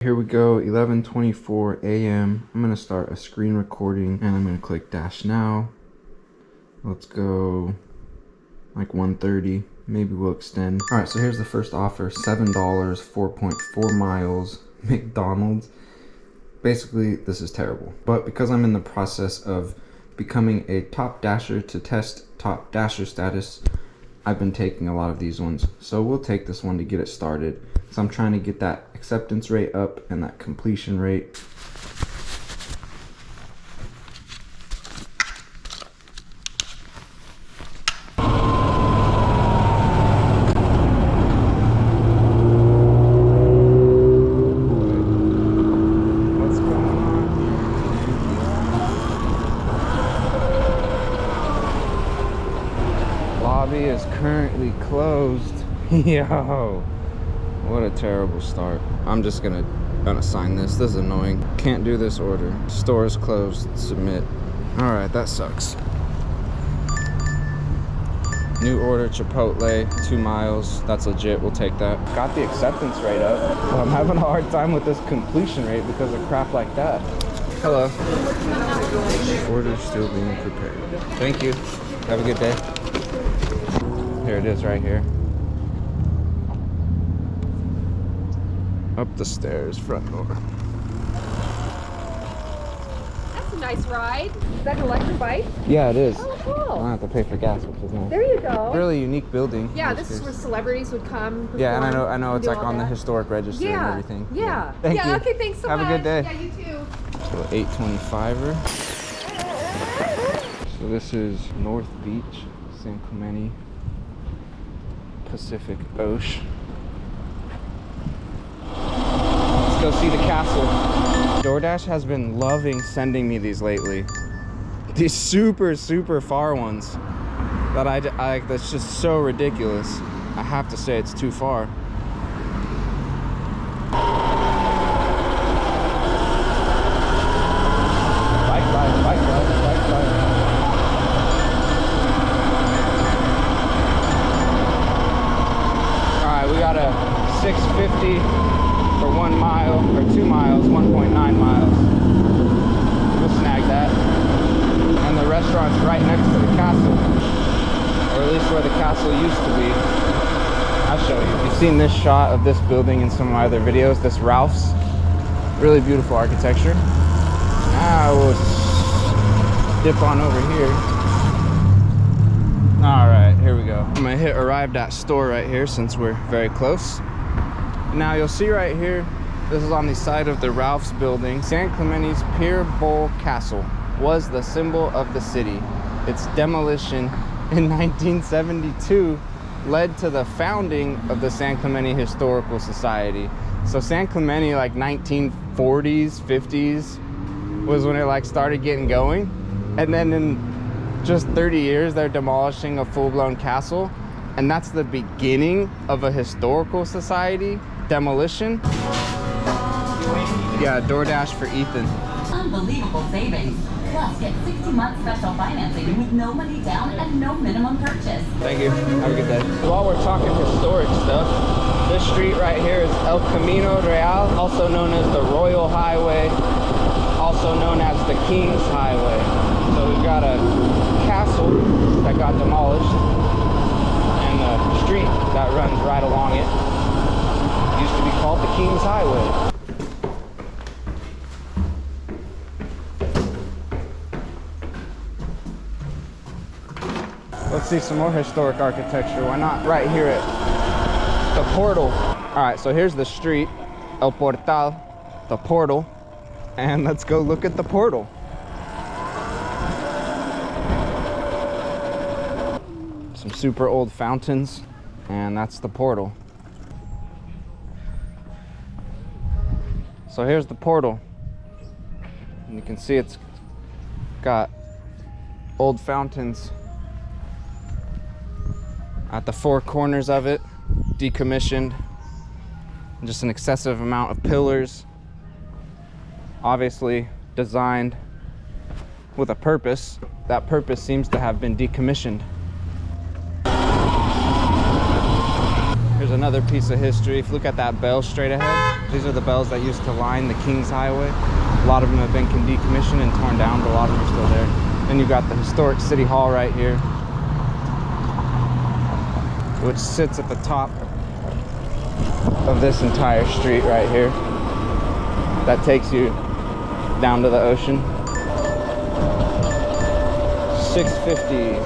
Here we go, 11:24 a.m. I'm gonna start a screen recording and I'm gonna click dash now. Let's go like 1:30, maybe we'll extend. All right, so here's the first offer, $7, 4.4 miles, McDonald's. Basically, this is terrible. But because I'm in the process of becoming a top dasher to test top dasher status, I've been taking a lot of these ones. So we'll take this one to get it started. So I'm trying to get that acceptance rate up and that completion rate. What's going on here? Lobby is currently closed. Yo. What a terrible start. I'm just gonna unassign this. This is annoying. Can't do this order. Store is closed. Submit. All right, that sucks. New order, Chipotle, 2 miles. That's legit. We'll take that. Got the acceptance rate up. Well, I'm having a hard time with this completion rate because of crap like that. Hello. Order still being prepared. Thank you. Have a good day. Here it is right here. Up the stairs, front door. That's a nice ride. Is that an electric bike? Yeah, it is. Oh, cool. I don't have to pay for gas, which is nice. There you go. Really unique building. Yeah, this is where celebrities would come. Yeah, and I know it's do like all on the that. historic register and everything. Yeah. Thank you. Okay, thanks so much. Have a good day. Yeah, you too. So 825er. So this is North Beach, San Clemente, Pacific Ocean. Let's go see the castle. DoorDash has been loving sending me these lately. These super far ones that I that's just so ridiculous. I have to say it's too far. Bike ride. All right, we got a 650 for 1 mile, or 2 miles, 1.9 miles. We'll snag that. And the restaurant's right next to the castle. Or at least where the castle used to be. I'll show you. You've seen this shot of this building in some of my other videos, this Ralph's. Really beautiful architecture. Now we'll dip on over here. All right, here we go. I'm gonna hit arrived at store right here since we're very close. Now you'll see right here, this is on the side of the Ralph's building. San Clemente's Pier Bowl Castle was the symbol of the city. Its demolition in 1972 led to the founding of the San Clemente Historical Society. So San Clemente, like 1940s, 50s, was when it like started getting going. And then in just 30 years, they're demolishing a full-blown castle. And that's the beginning of a historical society demolition. Yeah, DoorDash for Ethan. Unbelievable savings. Plus, get 60 months special financing with no money down and no minimum purchase. Thank you. Have a good day. While we're talking historic stuff, this street right here is El Camino Real, also known as the Royal Highway, also known as the King's Highway. So we've got a castle that got demolished, and the street that runs right along it used to be called the King's Highway. Let's see some more historic architecture. Why not? Right here at the portal. All right, so here's the street, El Portal, the portal, and let's go look at the portal. Some super old fountains, and that's the portal. So here's the portal. And you can see it's got old fountains at the 4 corners of it, decommissioned. Just an excessive amount of pillars. Obviously designed with a purpose. That purpose seems to have been decommissioned. Here's another piece of history. If you look at that bell straight ahead, These are the bells that used to line the Kings Highway. A lot of them have been decommissioned and torn down, but a lot of them are still there. Then you've got the historic City Hall right here, which sits at the top of this entire street right here. That takes you down to the ocean. 650,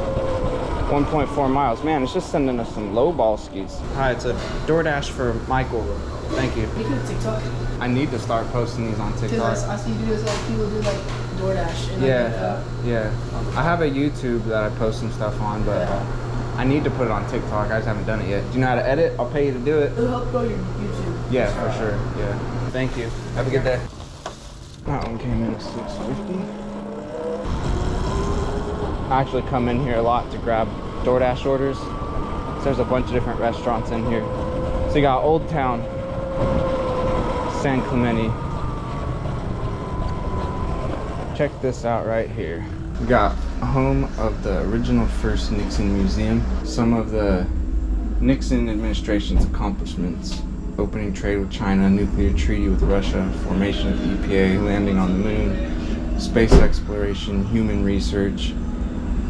1.4 miles. Man, it's just sending us some low ball skis. Hi, it's a DoorDash for Michael. Thank you. You can do TikTok. I need to start posting these on TikTok. Because I see videos like people do like DoorDash. And Yeah. I have a YouTube that I post some stuff on, but I need to put it on TikTok. I just haven't done it yet. Do you know how to edit? I'll pay you to do it. It'll help grow your YouTube. Yeah, for sure. Yeah. Thank you. Have a good day. That one came in at $6.50. I actually come in here a lot to grab DoorDash orders. So there's a bunch of different restaurants in here. So you got Old Town, San Clemente. Check this out right here. We got home of the original first Nixon Museum. Some of the Nixon administration's accomplishments. Opening trade with China, nuclear treaty with Russia, formation of the EPA, landing on the moon, space exploration, human research,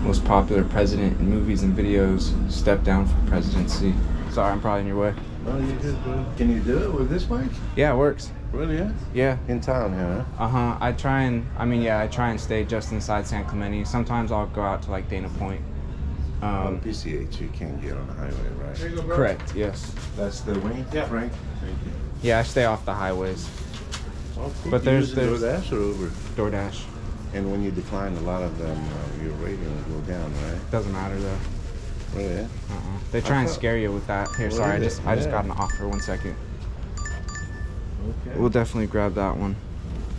most popular president in movies and videos, step down from presidency. Sorry, I'm probably in your way. Oh, you good, bro. Can you do it with this bike? Yeah, it works. Really, yeah? Yeah. In town here, huh? I try and stay just inside San Clemente. Sometimes I'll go out to like Dana Point. On PCH, you can't get on the highway, right? There you go, bro. Correct, yes. That's the wing? Yeah. Frank? Thank you. Yeah, I stay off the highways. Oh, cool. But there's DoorDash or Uber? DoorDash. And when you decline, a lot of them, your rating will go down, right? Doesn't matter though. Really, yeah? They try and scare you with that. Here, What sorry, is I it? just Yeah. got an offer. 1 second. Okay. We'll definitely grab that one.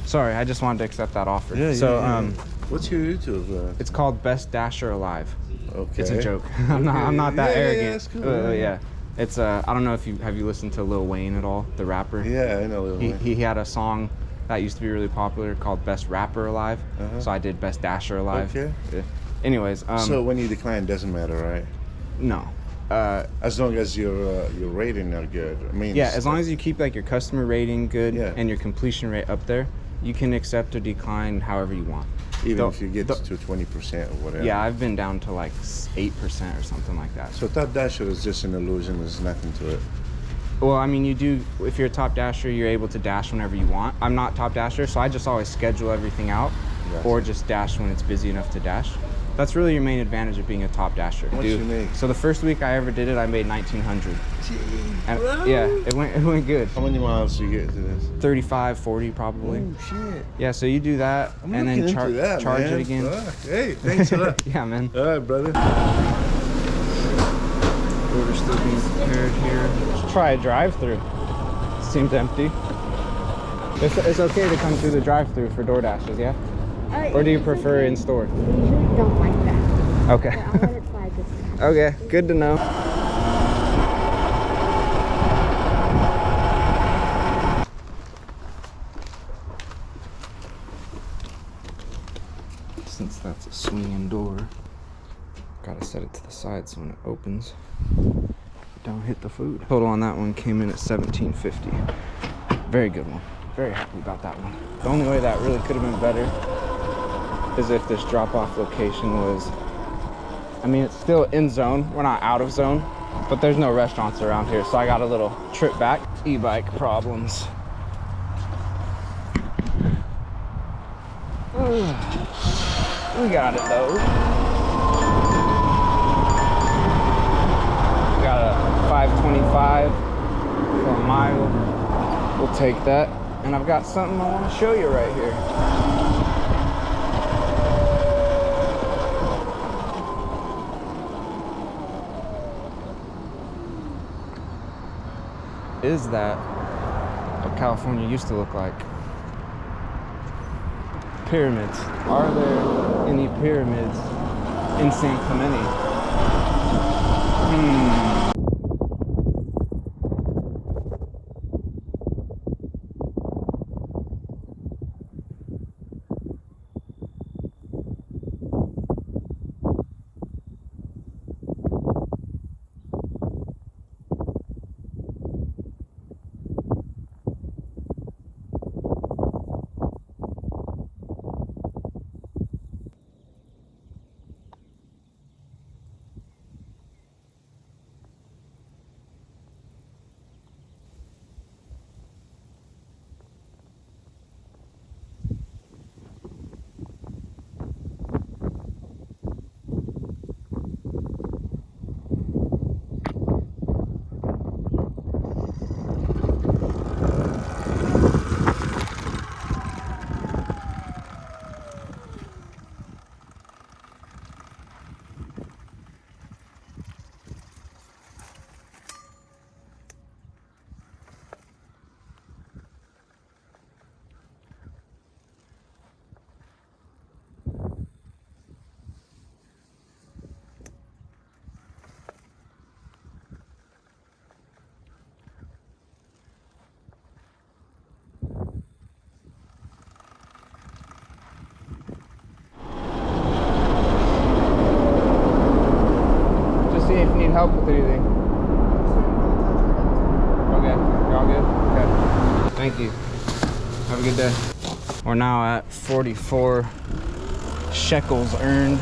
Sorry, I just wanted to accept that offer. Yeah, So, yeah. What's your YouTube? it's called Best Dasher Alive. Okay. It's a joke. I'm not that Yeah, arrogant. yeah, that's cool, Yeah. It's I don't know if you listened to Lil Wayne at all, the rapper. Yeah, I know Lil Wayne. He had a song that used to be really popular called Best Rapper Alive. So I did Best Dasher Alive. Okay. Yeah. Anyways, So when you decline, it doesn't matter, right? no. As long as your rating are good. I mean, Yeah, as long as you keep like your customer rating good Yeah. and your completion rate up there, you can accept or decline however you want. even if you get to 20% or whatever. Yeah, I've been down to like 8% or something like that. So Top Dasher is just an illusion. There's nothing to it. Well, I mean, you do, if you're a top dasher, you're able to dash whenever you want. I'm not top dasher, so I just always schedule everything out Gotcha. or just dash when it's busy enough to dash. That's really your main advantage of being a top dasher. What's you make? So the first week I ever did it, I made 1,900. And bro. yeah, it went good. How many miles do you get to this? 35, 40 probably. Oh shit! Yeah, so you do that I'm and then looking into that, charge man. it again. Fuck. Hey, thanks a lot. Yeah, man. All right, brother. Order still being prepared here. Let's try a drive-through. Seems empty. It's okay to come through the drive-through for DoorDashes, yeah? Or do you prefer in store? Usually don't like that. Okay. But I'll let it slide this time. Okay, good to know. Since that's a swinging door, gotta set it to the side so when it opens, it don't hit the food. Total on that one came in at $17.50. Very good one. Very happy about that one. The only way that really could have been better is if this drop-off location was, I mean, it's still in zone. We're not out of zone, but there's no restaurants around here, so I got a little trip back. E-bike problems. We got it though. Got a 525 for a mile. We'll take that. And I've got something I want to show you right here. Is that what California used to look like? Pyramids. Are there any pyramids in San Clemente? help with anything? Okay, you're all good? Okay. Thank you. Have a good day. We're now at 44 shekels earned.